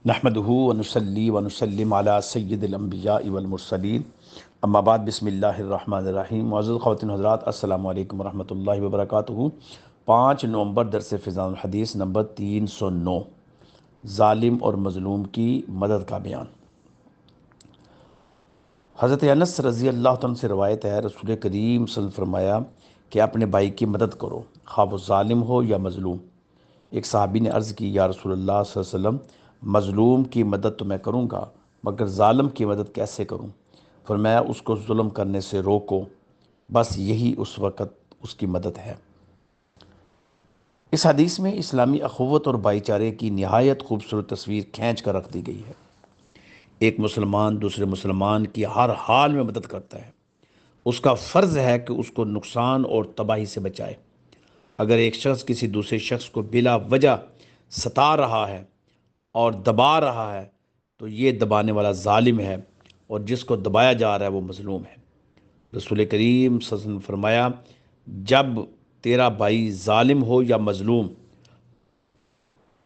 نحمدہ ونصلی ونسلم علی سید الانبیاء والمرسلین اما بعد بسم اللہ الرحمن الرحیم۔ معزز خواتین حضرات، السلام علیکم ورحمۃ اللہ وبرکاتہ۔ 5 نومبر درس فیضان الحدیث نمبر 309، ظالم اور مظلوم کی مدد کا بیان۔ حضرت انس رضی اللہ عنہ سے روایت ہے، رسول کریم صلی اللہ علیہ وسلم فرمایا کہ اپنے بھائی کی مدد کرو، خواہ وہ ظالم ہو یا مظلوم۔ ایک صحابی نے عرض کی، یا رسول اللہ صلی اللہ علیہ وسلم، مظلوم کی مدد تو میں کروں گا، مگر ظالم کی مدد کیسے کروں؟ فرمایا اس کو ظلم کرنے سے روکو، بس یہی اس وقت اس کی مدد ہے۔ اس حدیث میں اسلامی اخوت اور بھائی چارے کی نہایت خوبصورت تصویر کھینچ کر رکھ دی گئی ہے۔ ایک مسلمان دوسرے مسلمان کی ہر حال میں مدد کرتا ہے۔ اس کا فرض ہے کہ اس کو نقصان اور تباہی سے بچائے۔ اگر ایک شخص کسی دوسرے شخص کو بلا وجہ ستا رہا ہے اور دبا رہا ہے تو یہ دبانے والا ظالم ہے، اور جس کو دبایا جا رہا ہے وہ مظلوم ہے۔ رسول کریم صلی اللہ علیہ وسلم نے فرمایا، جب تیرا بھائی ظالم ہو یا مظلوم،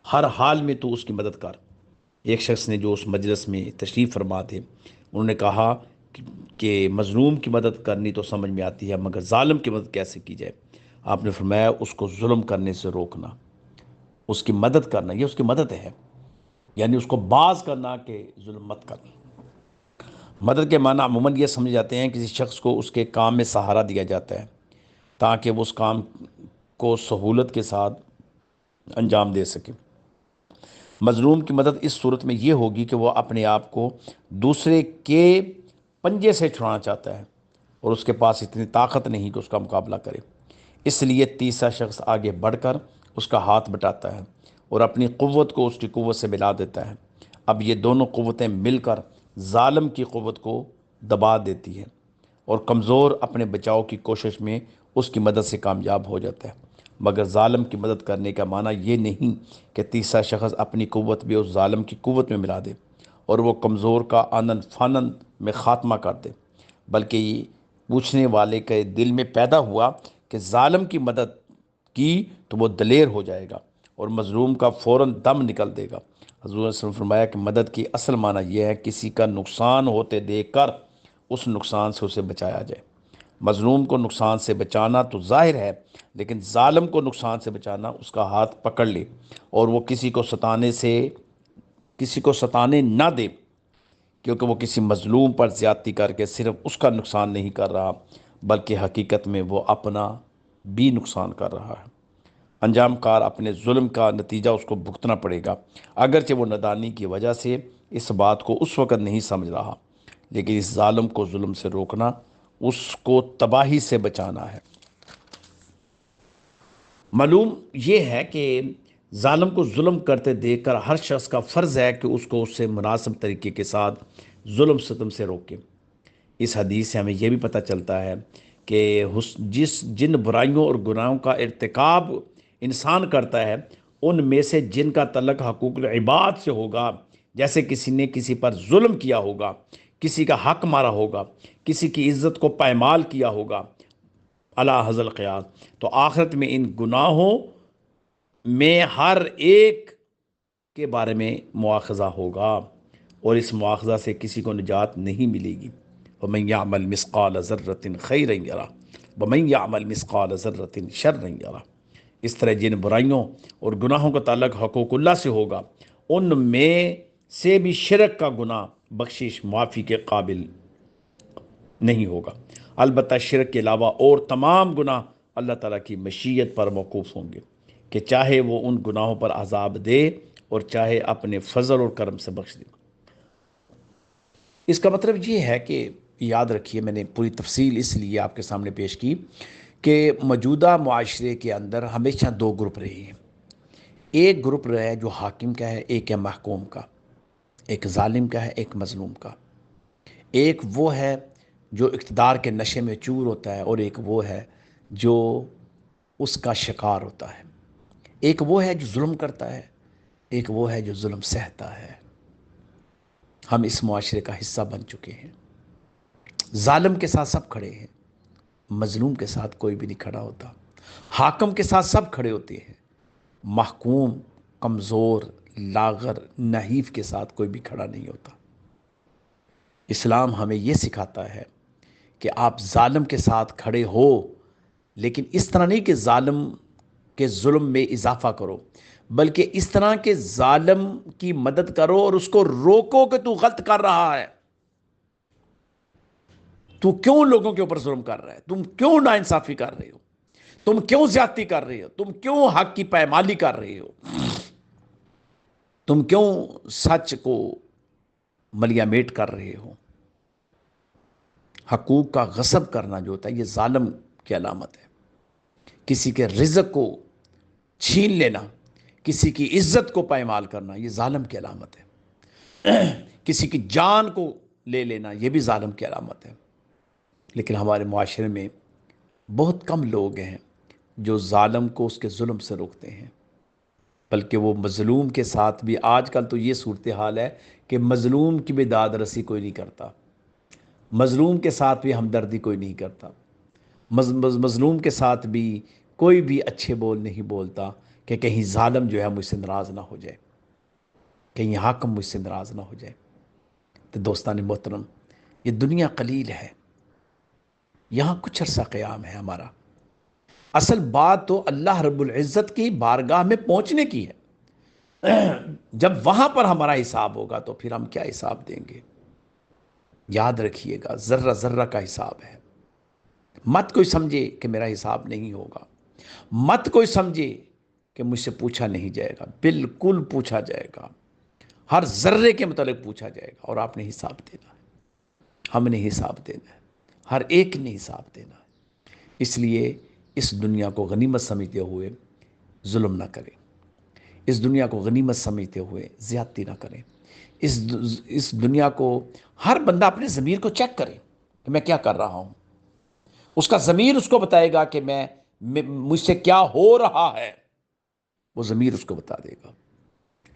ہر حال میں تو اس کی مدد کر۔ ایک شخص نے جو اس مجلس میں تشریف فرما تھے، انہوں نے کہا کہ مظلوم کی مدد کرنی تو سمجھ میں آتی ہے، مگر ظالم کی مدد کیسے کی جائے؟ آپ نے فرمایا اس کو ظلم کرنے سے روکنا، اس کی مدد کرنا، یہ اس کی مدد ہے، یعنی اس کو باز کرنا کہ ظلم مت کرنا۔ مدد کے معنی عموماً یہ سمجھ جاتے ہیں کسی شخص کو اس کے کام میں سہارا دیا جاتا ہے تاکہ وہ اس کام کو سہولت کے ساتھ انجام دے سکے۔ مظلوم کی مدد اس صورت میں یہ ہوگی کہ وہ اپنے آپ کو دوسرے کے پنجے سے چھڑانا چاہتا ہے اور اس کے پاس اتنی طاقت نہیں کہ اس کا مقابلہ کرے، اس لیے تیسرا شخص آگے بڑھ کر اس کا ہاتھ بٹاتا ہے اور اپنی قوت کو اس کی قوت سے ملا دیتا ہے۔ اب یہ دونوں قوتیں مل کر ظالم کی قوت کو دبا دیتی ہیں اور کمزور اپنے بچاؤ کی کوشش میں اس کی مدد سے کامیاب ہو جاتا ہے۔ مگر ظالم کی مدد کرنے کا معنی یہ نہیں کہ تیسرا شخص اپنی قوت بھی اس ظالم کی قوت میں ملا دے اور وہ کمزور کا آنند فانند میں خاتمہ کر دے، بلکہ یہ پوچھنے والے کے دل میں پیدا ہوا کہ ظالم کی مدد کی تو وہ دلیر ہو جائے گا اور مظلوم کا فوراً دم نکل دے گا۔ حضور صلی اللہ علیہ وسلم نے فرمایا کہ مدد کی اصل معنی یہ ہے کسی کا نقصان ہوتے دیکھ کر اس نقصان سے اسے بچایا جائے۔ مظلوم کو نقصان سے بچانا تو ظاہر ہے، لیکن ظالم کو نقصان سے بچانا اس کا ہاتھ پکڑ لے اور وہ کسی کو ستانے نہ دے، کیونکہ وہ کسی مظلوم پر زیادتی کر کے صرف اس کا نقصان نہیں کر رہا بلکہ حقیقت میں وہ اپنا بھی نقصان کر رہا ہے۔ انجام کار اپنے ظلم کا نتیجہ اس کو بھگتنا پڑے گا، اگرچہ وہ نادانی کی وجہ سے اس بات کو اس وقت نہیں سمجھ رہا، لیکن اس ظالم کو ظلم سے روکنا اس کو تباہی سے بچانا ہے۔ معلوم یہ ہے کہ ظالم کو ظلم کرتے دیکھ کر ہر شخص کا فرض ہے کہ اس کو اس سے مناسب طریقے کے ساتھ ظلم ستم سے روکے۔ اس حدیث سے ہمیں یہ بھی پتہ چلتا ہے کہ جن برائیوں اور گناہوں کا ارتکاب انسان کرتا ہے، ان میں سے جن کا تعلق حقوق العباد سے ہوگا، جیسے کسی نے کسی پر ظلم کیا ہوگا، کسی کا حق مارا ہوگا، کسی کی عزت کو پائمال کیا ہوگا، اعلی حضل قیاس، تو آخرت میں ان گناہوں میں ہر ایک کے بارے میں مواخذہ ہوگا اور اس مواخذہ سے کسی کو نجات نہیں ملے گی۔ وَمَن يَعْمَلْ مِثْقَالَ ذَرَّةٍ خَيْرًا يَرَهُ وَمَن يَعْمَلْ مِثْقَالَ ذَرَّةٍ شَرًّا يَرَهُ۔ اس طرح جن برائیوں اور گناہوں کا تعلق حقوق اللہ سے ہوگا، ان میں سے بھی شرک کا گناہ بخشش معافی کے قابل نہیں ہوگا۔ البتہ شرک کے علاوہ اور تمام گناہ اللہ تعالیٰ کی مشیت پر موقوف ہوں گے کہ چاہے وہ ان گناہوں پر عذاب دے اور چاہے اپنے فضل اور کرم سے بخش دے۔ اس کا مطلب یہ ہے کہ یاد رکھیے، میں نے پوری تفصیل اس لیے آپ کے سامنے پیش کی کہ موجودہ معاشرے کے اندر ہمیشہ دو گروپ رہے ہیں۔ ایک گروپ رہا ہے جو حاکم کا ہے، ایک ہے محکوم کا، ایک ظالم کا ہے، ایک مظلوم کا۔ ایک وہ ہے جو اقتدار کے نشے میں چور ہوتا ہے اور ایک وہ ہے جو اس کا شکار ہوتا ہے۔ ایک وہ ہے جو ظلم کرتا ہے، ایک وہ ہے جو ظلم سہتا ہے۔ ہم اس معاشرے کا حصہ بن چکے ہیں۔ ظالم کے ساتھ سب کھڑے ہیں، مظلوم کے ساتھ کوئی بھی نہیں کھڑا ہوتا۔ حاکم کے ساتھ سب کھڑے ہوتے ہیں، محکوم کمزور لاغر نحیف کے ساتھ کوئی بھی کھڑا نہیں ہوتا۔ اسلام ہمیں یہ سکھاتا ہے کہ آپ ظالم کے ساتھ کھڑے ہو، لیکن اس طرح نہیں کہ ظالم کے ظلم میں اضافہ کرو، بلکہ اس طرح کہ ظالم کی مدد کرو اور اس کو روکو کہ تو غلط کر رہا ہے، تو کیوں لوگوں کے اوپر ظلم کر رہا ہے، تم کیوں ناانصافی کر رہے ہو، تم کیوں زیادتی کر رہے ہو، تم کیوں حق کی پائمالی کر رہے ہو، تم کیوں سچ کو ملیا میٹ کر رہے ہو۔ حقوق کا غصب کرنا جو ہوتا ہے یہ ظالم کی علامت ہے۔ کسی کے رزق کو چھین لینا، کسی کی عزت کو پائمال کرنا یہ ظالم کی علامت ہے۔ کسی کی جان کو لے لینا یہ بھی ظالم کی علامت ہے۔ لیکن ہمارے معاشرے میں بہت کم لوگ ہیں جو ظالم کو اس کے ظلم سے روکتے ہیں، بلکہ وہ مظلوم کے ساتھ بھی، آج کل تو یہ صورتحال ہے کہ مظلوم کی بھی داد رسی کوئی نہیں کرتا، مظلوم کے ساتھ بھی ہمدردی کوئی نہیں کرتا، مظلوم کے ساتھ بھی کوئی بھی اچھے بول نہیں بولتا کہ کہیں ظالم جو ہے مجھ سے ناراض نہ ہو جائے، کہیں حاکم مجھ سے ناراض نہ ہو جائے۔ تو دوستان محترم، یہ دنیا قلیل ہے، یہاں کچھ عرصہ قیام ہے ہمارا۔ اصل بات تو اللہ رب العزت کی بارگاہ میں پہنچنے کی ہے۔ جب وہاں پر ہمارا حساب ہوگا تو پھر ہم کیا حساب دیں گے؟ یاد رکھیے گا، ذرہ ذرہ کا حساب ہے۔ مت کوئی سمجھے کہ میرا حساب نہیں ہوگا، مت کوئی سمجھے کہ مجھ سے پوچھا نہیں جائے گا، بالکل پوچھا جائے گا، ہر ذرے کے متعلق پوچھا جائے گا، اور آپ نے حساب دینا ہے، ہم نے حساب دینا ہے، ہر ایک نے حساب دینا ہے۔ اس لیے اس دنیا کو غنیمت سمجھتے ہوئے ظلم نہ کریں، اس دنیا کو غنیمت سمجھتے ہوئے زیادتی نہ کریں، اس دنیا کو، ہر بندہ اپنے ضمیر کو چیک کرے کہ میں کیا کر رہا ہوں۔ اس کا ضمیر اس کو بتائے گا کہ مجھ سے کیا ہو رہا ہے، وہ ضمیر اس کو بتا دے گا۔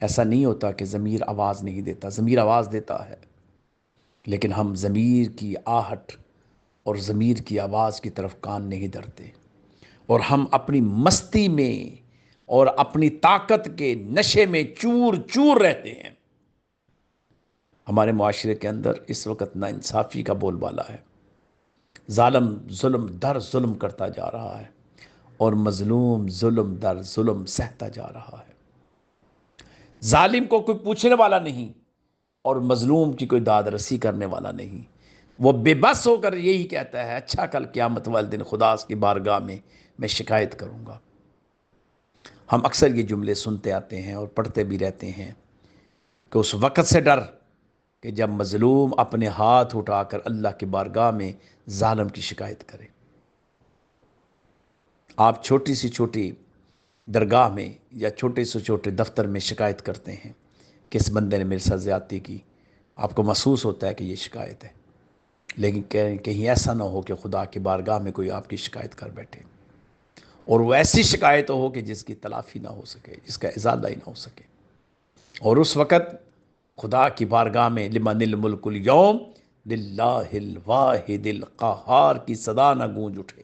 ایسا نہیں ہوتا کہ ضمیر آواز نہیں دیتا، ضمیر آواز دیتا ہے، لیکن ہم ضمیر کی آہٹ اور ضمیر کی آواز کی طرف کان نہیں دھرتے، اور ہم اپنی مستی میں اور اپنی طاقت کے نشے میں چور چور رہتے ہیں۔ ہمارے معاشرے کے اندر اس وقت ناانصافی کا بول بالا ہے، ظالم ظلم در ظلم کرتا جا رہا ہے، اور مظلوم ظلم در ظلم سہتا جا رہا ہے۔ ظالم کو کوئی پوچھنے والا نہیں، اور مظلوم کی کوئی داد رسی کرنے والا نہیں۔ وہ بے بس ہو کر یہی کہتا ہے، اچھا کل قیامت والے دن خدا کی بارگاہ میں شکایت کروں گا۔ ہم اکثر یہ جملے سنتے آتے ہیں اور پڑھتے بھی رہتے ہیں کہ اس وقت سے ڈر کہ جب مظلوم اپنے ہاتھ اٹھا کر اللہ کی بارگاہ میں ظالم کی شکایت کرے۔ آپ چھوٹی سی چھوٹی درگاہ میں یا چھوٹے سے چھوٹے دفتر میں شکایت کرتے ہیں کہ اس بندے نے میرے ساتھ زیادتی کی، آپ کو محسوس ہوتا ہے کہ یہ شکایت ہے، لیکن کہیں ایسا نہ ہو کہ خدا کی بارگاہ میں کوئی آپ کی شکایت کر بیٹھے، اور وہ ایسی شکایت ہو کہ جس کی تلافی نہ ہو سکے، جس کا ازالہ ہی نہ ہو سکے، اور اس وقت خدا کی بارگاہ میں لمن الملک اليوم للہ الواحد القہار کی صدا نہ گونج اٹھے۔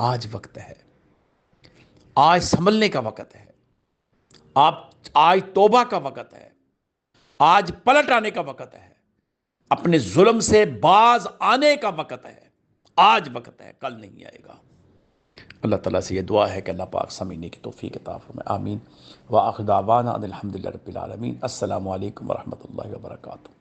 آج وقت ہے، آج سنبھلنے کا وقت ہے، آج توبہ کا وقت ہے، آج پلٹ آنے کا وقت ہے، اپنے ظلم سے باز آنے کا وقت ہے۔ آج وقت ہے، کل نہیں آئے گا۔ اللہ تعالیٰ سے یہ دعا ہے کہ اللہ پاک سمجھنے کی توفیق عطا فرمائے، آمین۔ وآخر دعوانا ان الحمدللہ رب العالمین۔ السلام علیکم ورحمۃ اللہ وبرکاتہ۔